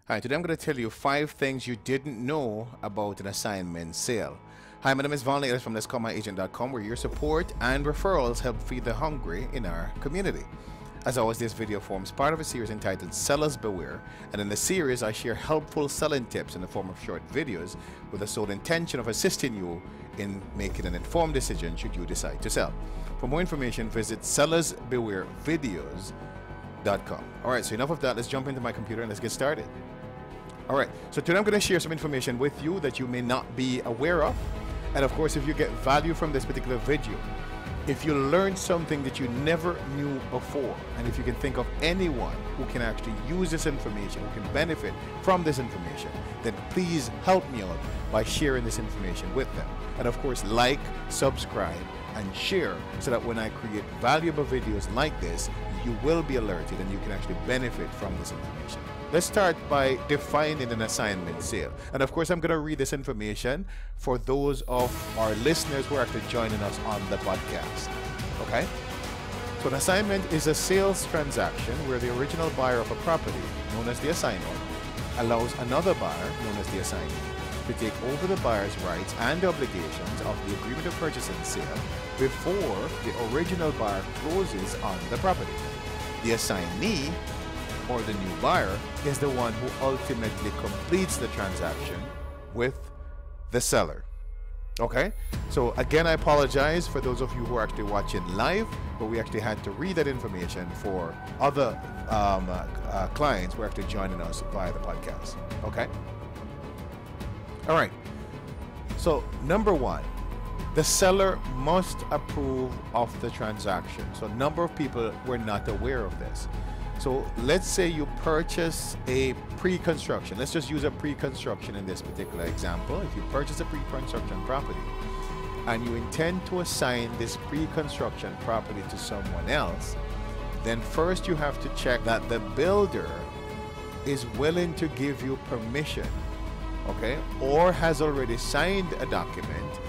Hi, today I'm going to tell you 5 things you didn't know about an assignment sale. Hi, my name is Von Layers from LetsCallMyAgent.com, where your support and referrals help feed the hungry in our community. As always, this video forms part of a series entitled Sellers Beware, and in the series I share helpful selling tips in the form of short videos with the sole intention of assisting you in making an informed decision should you decide to sell. For more information, visit sellersbewarevideos.com. Alright, so enough of that, let's jump into my computer and let's get started. Alright, so today I'm going to share some information with you that you may not be aware of. And of course, if you get value from this particular video, if you learn something that you never knew before, and if you can think of anyone who can actually use this information, who can benefit from this information, then please help me out by sharing this information with them. And of course, like, subscribe, and share so that when I create valuable videos like this, you will be alerted and you can actually benefit from this information. Let's start by defining an assignment sale. And of course, I'm going to read this information for those of our listeners who are actually joining us on the podcast. Okay? So an assignment is a sales transaction where the original buyer of a property, known as the assignor, allows another buyer, known as the assignee, to take over the buyer's rights and obligations of the agreement of purchase and sale before the original buyer closes on the property. The assignee, or the new buyer, is the one who ultimately completes the transaction with the seller. Okay, so again, I apologize for those of you who are actually watching live, but we actually had to read that information for other clients who are actually joining us via the podcast. Okay, all right, so number one, the seller must approve of the transaction. So a number of people were not aware of this. So let's say you purchase a pre-construction. Let's just use a pre-construction in this particular example. If you purchase a pre-construction property and you intend to assign this pre-construction property to someone else, then first you have to check that the builder is willing to give you permission, okay, or has already signed a document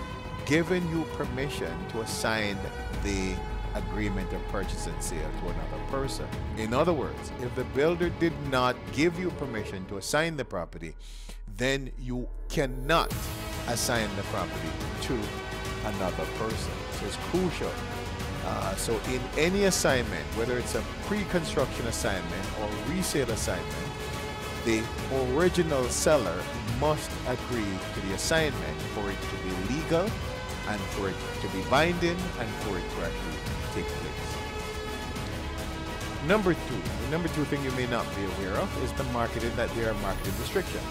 giving you permission to assign the agreement of purchase and sale to another person. In other words, if the builder did not give you permission to assign the property, then you cannot assign the property to another person. So it's crucial. So in any assignment, whether it's a pre-construction assignment or resale assignment, the original seller must agree to the assignment for it to be legal and for it to be binding and for it to actually take place. Number two, the number two thing you may not be aware of is the marketing, that there are marketing restrictions.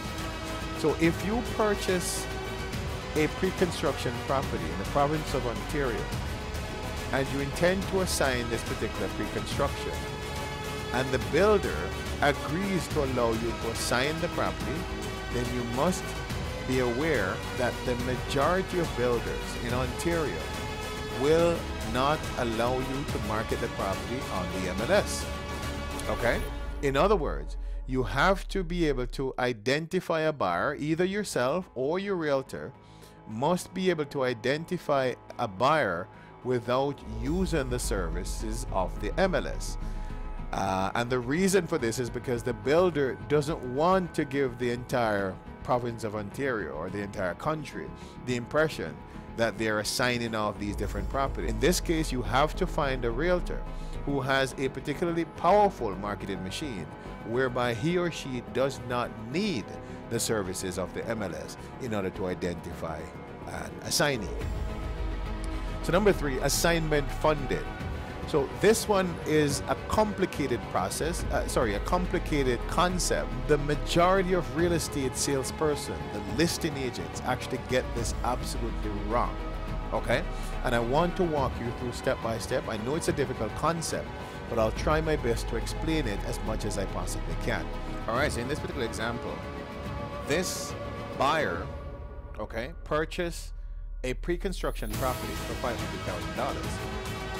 So if you purchase a pre-construction property in the province of Ontario and you intend to assign this particular pre-construction and the builder agrees to allow you to assign the property, then you must be aware that the majority of builders in Ontario will not allow you to market the property on the MLS. Okay? In other words, you have to be able to identify a buyer, either yourself or your realtor must be able to identify a buyer without using the services of the MLS. And the reason for this is because the builder doesn't want to give the entire province of Ontario or the entire country the impression that they're assigning off these different properties. In this case, you have to find a realtor who has a particularly powerful marketing machine whereby he or she does not need the services of the MLS in order to identify an assignee. So number three, assignment funded. So this one is a complicated process, a complicated concept. The majority of real estate salesperson, the listing agents, actually get this absolutely wrong, okay? And I want to walk you through step by step. I know it's a difficult concept, but I'll try my best to explain it as much as I possibly can. All right, so in this particular example, this buyer, okay, purchased a pre-construction property for $500,000.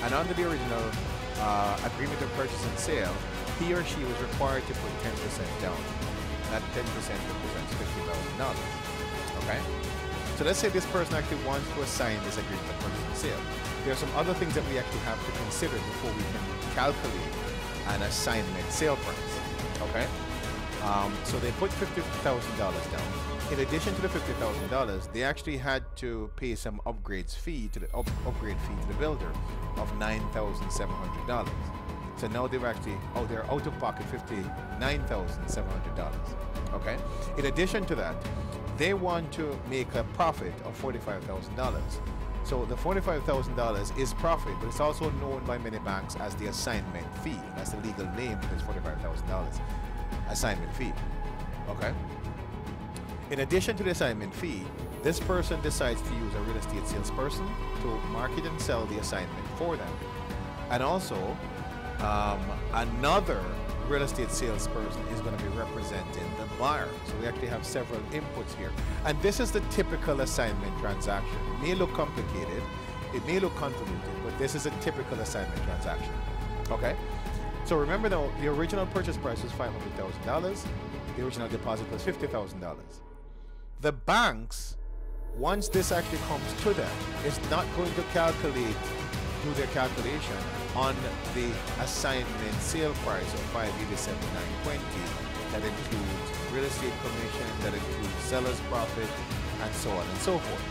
And under the original agreement of purchase and sale, he or she was required to put 10% down. That 10% represents $50,000. Okay? So let's say this person actually wants to assign this agreement of purchase and sale. There are some other things that we actually have to consider before we can calculate an assignment sale price. Okay? So they put $50,000 down. In addition to the $50,000, they actually had to pay some upgrade fee to the builder of $9,700. So now they're out of pocket $59,700. Okay. In addition to that, they want to make a profit of $45,000. So the $45,000 is profit, but it's also known by many banks as the assignment fee. That's the legal name for this $45,000 assignment fee. Okay. In addition to the assignment fee, this person decides to use a real estate salesperson to market and sell the assignment for them. And also, another real estate salesperson is going to be representing the buyer. So we actually have several inputs here. And this is the typical assignment transaction. It may look complicated, it may look convoluted, but this is a typical assignment transaction. Okay? So remember now, the original purchase price was $500,000. The original deposit was $50,000. The banks, once this actually comes to them, is not going to do their calculation on the assignment sale price of $587,920. That includes real estate commission, that includes seller's profit, and so on and so forth.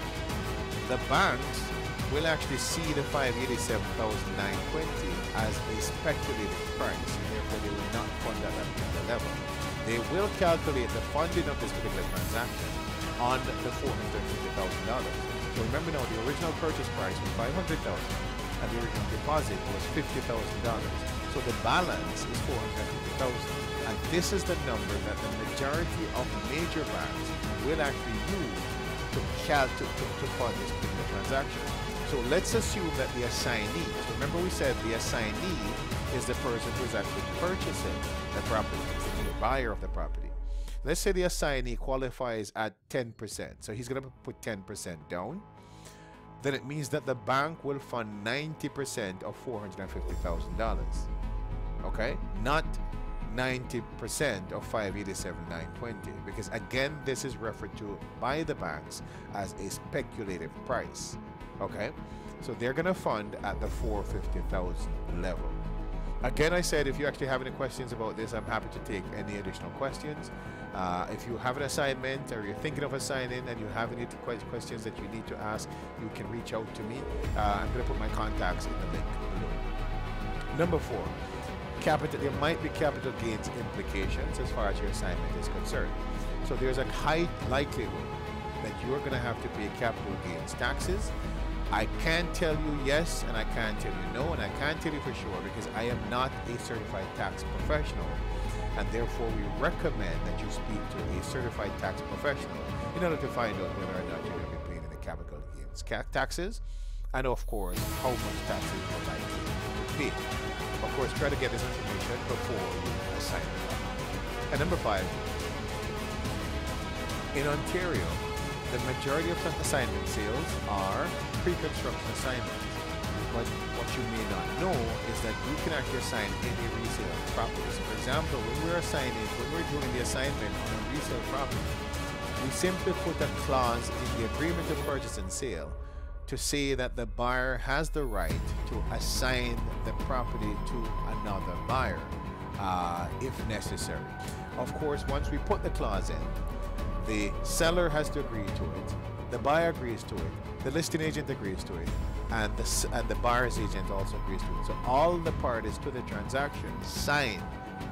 The banks will actually see the $587,920 as a speculative price, and therefore they will not fund at that particular level. They will calculate the funding of this particular transaction on the $450,000. So remember now, the original purchase price was $500,000 and the original deposit was $50,000. So the balance is $450,000. And this is the number that the majority of major banks will actually use to fund this particular transaction. So let's assume that the assignee, so remember we said the assignee is the person who is actually purchasing the property, it's the buyer of the property. Let's say the assignee qualifies at 10%. So he's going to put 10% down. Then it means that the bank will fund 90% of $450,000. Okay? Not 90% of $587,920. Because again, this is referred to by the banks as a speculative price. Okay? So they're going to fund at the $450,000 level. Again, I said if you actually have any questions about this, I'm happy to take any additional questions. If you have an assignment or you're thinking of assigning and you have any questions that you need to ask, you can reach out to me. I'm going to put my contacts in the link below. Number 4, there might be capital gains implications as far as your assignment is concerned. So there's a high likelihood that you're going to have to pay capital gains taxes. I can't tell you yes and I can't tell you no, and I can't tell you for sure because I am not a certified tax professional, and therefore we recommend that you speak to a certified tax professional in order to find out whether or not you're going to be paying the capital gains taxes, and of course how much taxes you're likely to pay. Of course, try to get this information before you assign it. And number 5, in Ontario, the majority of assignment sales are pre-construction assignments. But what you may not know is that you can actually assign any resale property. So for example, when we're doing the assignment on a resale property, we simply put a clause in the agreement of purchase and sale to say that the buyer has the right to assign the property to another buyer if necessary. Of course, once we put the clause in, the seller has to agree to it, the buyer agrees to it, the listing agent agrees to it, and the buyer's agent also agrees to it. So all the parties to the transaction sign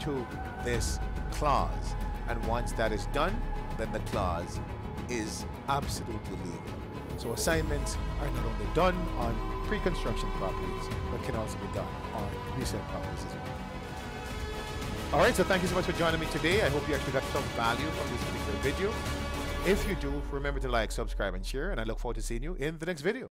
to this clause, and once that is done, then the clause is absolutely legal. So assignments are not only done on pre-construction properties, but can also be done on resale properties as well. Alright, so thank you so much for joining me today. I hope you actually got some value from this particular video. If you do, remember to like, subscribe, and share, and I look forward to seeing you in the next video.